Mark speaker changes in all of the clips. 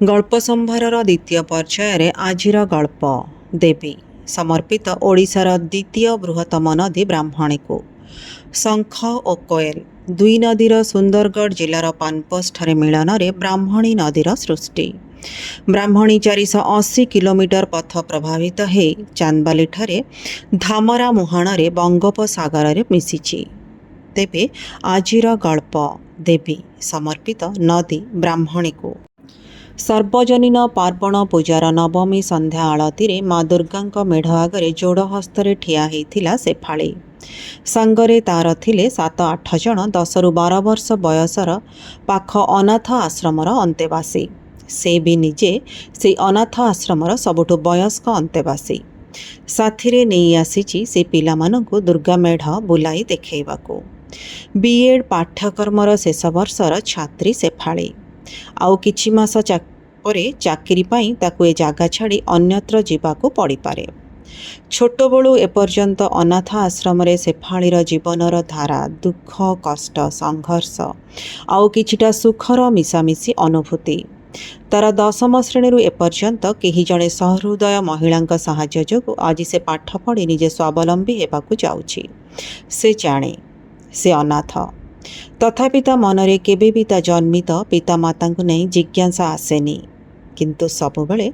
Speaker 1: गल्प सम्भारर द्वितीय पर्यायर आजिर गल्प देवी समर्पित ओडिशार द्वितीय बृहत्तम नदी ब्राह्मणी को शंख और कोयल दुई नदीर सुंदरगढ़ जिलार पानपोस्ट मिलन में ब्राह्मणी नदीर सृष्टि। ब्राह्मणी 480 किलोमीटर पथ प्रभावित हो चांदबाली ठारे धामरा मुहाण बंगोपसागर में मिशिछि। तेबे आजिर गल्प देवी समर्पित नदी ब्राह्मणी को सर्वजनीन पार्वण पूजार नवमी संध्या आलती माँ दुर्गा मेढ़ आगे जोड़ हस्तर ठिया होता शेफाली सांगरे तार थिले 7-8 जन 10 ରୁ 12 वर्ष बयसर पाख अनाथ आश्रमर अंतेवासी। से भी निजे से अनाथ आश्रमर सबुठु वयस्क अंतेवासी। साथी नहीं आसी से पिलामानंकु दुर्गा मेढ़ बुलाई देखैबाकू। बीएड पाठ्यक्रमर शेष वर्षर छात्री शेफाली आउ किछि मास परे चाकरी पाई ताकु ए जागा छाड़ी अन्यत्र जीवाकू पड़ी पारे। छोट बलू एपर्यंत अनाथ आश्रम शेफालीर जीवनर धारा दुख कष्ट संघर्ष आउ किछिटा सुखर मिशामिशी अनुभूति। तार 10ମ श्रेणी एपर्यंत केही जणे सहृदय महिला साहाय्य जोगु आज से पाठ पढ़ी निजे स्वावलंबी हेबाकू जाउछि। से जाने से अनाथ तथापि ता मनरे केबे भी ता जन्मित पितामाता को नहीं जिज्ञासा आसेनी। किंतु सबुबले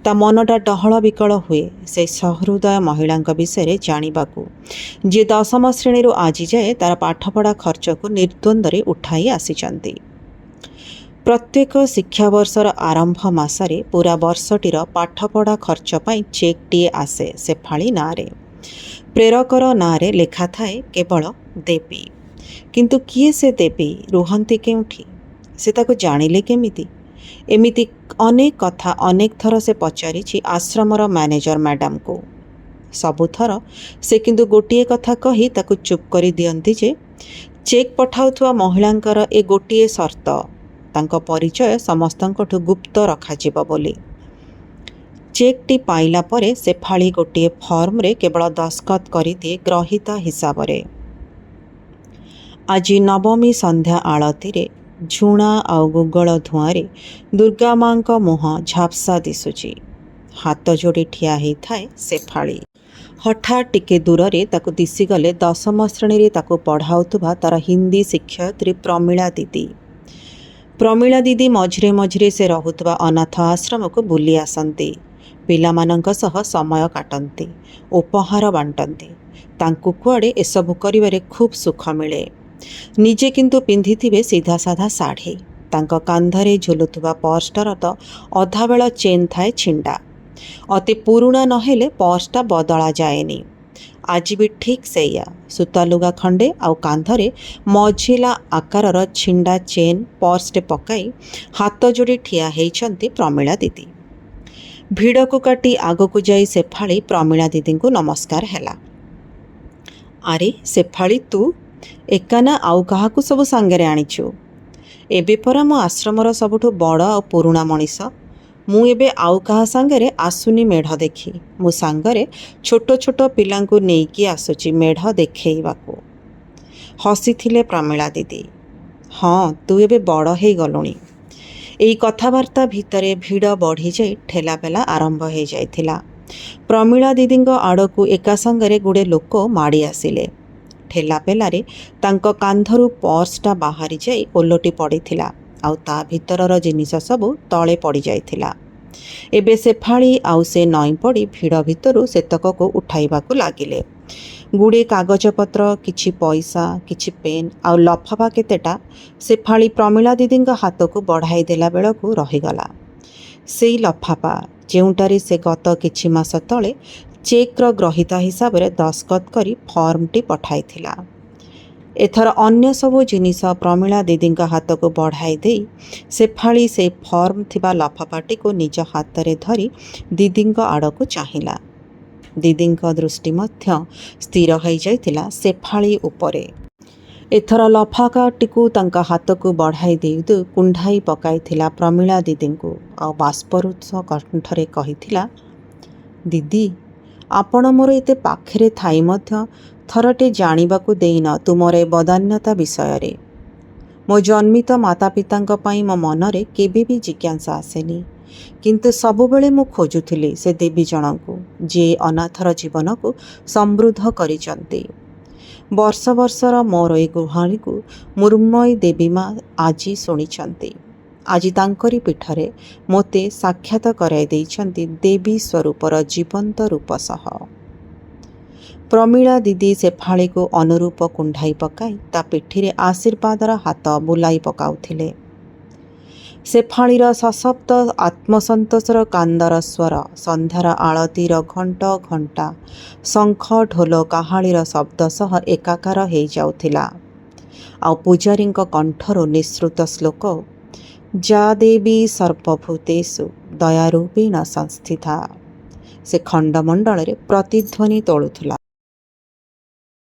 Speaker 1: ता मनटा डहल विकल हुए से सहृदय महिला विषय जानिबाकू जे 10ମ श्रेणी आज जाए तार पाठपढ़ा खर्च को निर्द्वंद्व उठाई आसीचंती। प्रत्येक शिक्षा वर्षर आरंभ मासरे पूरा वर्षटीर पाठपढ़ा खर्च पाई चेक टीए आसे शेफाली नारे। प्रेरकर नारे लेखा थाए केवल देवी। किंतु किए से देवी रुहंती केउठी से ताको जानिले केमिति? एमिति अनेक कथा अनेक थर से पचारिछि आश्रमर मैनेजर मैडम को। सबुथर से किंतु गोटिए कथा कही ताको चुप करी दियंती जे चेक पठाउथुवा महिलांकर ए गोटिए शर्त तांको परिचय समस्तंकठु गुप्त रखाजिब बोली। चेक टी पाइला परे शेफाली गोटिए फॉर्म रे केवल दस्खत करी दिए ग्रहिता हिसाब रे। आज नवमी संध्या आलती रे झुणा आउ गुगल धुआं दुर्गा माँ का मुह झापसा दिशुची। हाथ जोड़ी ठिया ही थाए शेफाली। हठात टिके दूर रे ताकु दिशीगले 10ମ श्रेणी रे ताकु पढ़ाउथुबा तार हिंदी शिक्षयित्री प्रमीला दीदी। प्रमीला दीदी मझिरे मझिरे से रहुथुबा अनाथ आश्रम को बुली आसंती। पिलामानंक सह समय काटंती उपहार बांटंती। तांकु कुआड़े एसबु करिबारे खूब सुख मिले। निजे किंतु पिंधिथिबे सीधा साधा साड़ी। तांको कांधरे झुलुथुबा पर्सटार तो अधा बेला चेन थाए छिंडा। अति पुरुणा नहेले पर्सटा बदला जाएनी। आज भी ठीक सेया सुता लुगा खंडे आउ कांधरे मझिला आकारर छिंडा चेन पर्सटे पकाई हाथ जोड़ी ठिया हेइछंती प्रमीला दीदी। भिड़ को काटी आगकू जाई शेफाली प्रमीला दीदी को नमस्कार हैला। अरे शेफाली तू एकाना आउ काहाकू सब सांगरे आनिछु? एबे परा मो आश्रमर सबुठु बड़ आ पुरुणा मनीष। मु एबे आउ काहा सांगरे आसुनी मेढ़ देखी। मु सांगरे छोट छोट पिलांकू नेइकी आसुची मेढ़ देखैबाकू। हसीथिले प्रमीला दीदी। हाँ तू एबे बड़ हेई गलुणी। एई कथाबार्ता भितरे भिड़ बढ़ी जाई ठेलापेला आरंभ हो जाइथिला। प्रमीला दीदींग आड़कू एका संगरे गुड़े लोक माड़ी आसिले। ठेलापेलारे तांको कांधरू पर्सटा बाहरी जाई ओलटी पड़ीथिला आउ ता भितरर जिनिस सबु तळे पड़ी जाइथिला। एबे शेफाली आउ से नई पड़ी भिड़ भितरू सेतक को उठाइबाकू लागिले। गुड़े कागजपत्र किछि पैसा किछि पेन आउ लफाफा केतेटा शेफाली प्रमीला दीदींग हाथ को बढ़ाई देला बेलकू रहीगला। सेई लफाफा जेउटारे से गत किछि मास तले चेक्र ग्रहिता हिसाब रे दस्खत करी फॉर्मटी पठाइथिला। एथर अन्य सबु जिनिस प्रमीला दीदी हाथ को बढ़ाई दे शेफाली से फॉर्म थिबा लफाफाटी को निज हाथ रे धरी दीदी आड़कू चाहिला। दीदी दृष्टि मध्य स्थिर हो जाइथिला शेफाली उपरे। एथर लफाफाटी को तांका हाथ को बढ़ाई दे कुंढाई पकाइथिला प्रमीला दीदी को आ बाष्परुष कंठरे कहिथिला दीदी आपण मोर एते पाखरे थाई मध्य थरटे जानिबाकू देइन तुमर ए बदान्यता विषय रे। ମୋ ଜନ୍ମିତ ମାତା ପିତାଙ୍କ ପାଇଁ ମୋ ମନରେ କେବେ ବି ଜିଜ୍ଞାସା ଆସେନି, କିନ୍ତୁ ସବୁବେଳେ ମୁଁ ଖୋଜୁଥିଲି ସେ ଦେବୀ ଜଣଙ୍କୁ ଯିଏ ଅନାଥର ଜୀବନକୁ ସମୃଦ୍ଧ କରିଛନ୍ତି। ବର୍ଷ ବର୍ଷର ମୋର ଏ ଗୁହାରିକୁ ମୃଣ୍ମୟୀ ଦେବୀ ମା ଆଜି ଶୁଣିଛନ୍ତି। ଆଜି ତାଙ୍କରି ପୀଠରେ ମୋତେ ସାକ୍ଷାତ କରାଇ ଦେଇଛନ୍ତି ଦେବୀ ସ୍ୱରୂପର ଜୀବନ୍ତ ରୂପ ସହ। ପ୍ରମିଳା ଦିଦି ଶେଫାଳୀକୁ ଅନୁରୂପ କୁଣ୍ଢାଇ ପକାଇ ତା ପିଠିରେ ଆଶୀର୍ବାଦର ହାତ ବୁଲାଇ ପକାଉଥିଲେ। ଶେଫାଳୀର ସଶବ୍ଦ ଆତ୍ମସନ୍ତୋଷର କାନ୍ଦର ସ୍ୱର ସନ୍ଧ୍ୟାର ଆଳତୀର ଘଣ୍ଟ ଘଣ୍ଟା ଶଙ୍ଖ ଢୋଲ କାହାଳିର ଶବ୍ଦ ସହ ଏକାକାର ହେଇଯାଉଥିଲା। ଆଉ ପୂଜାରୀଙ୍କ କଣ୍ଠରୁ ନିଃସୃତ ଶ୍ଲୋକ ଯା ଦେବୀ ସର୍ବଭୂତେଷୁ ଦୟାରୂପେଣ ସଂସ୍ଥିତା ସେ ଖଣ୍ଡମଣ୍ଡଳରେ ପ୍ରତିଧ୍ୱନି ତୋଳୁଥିଲା।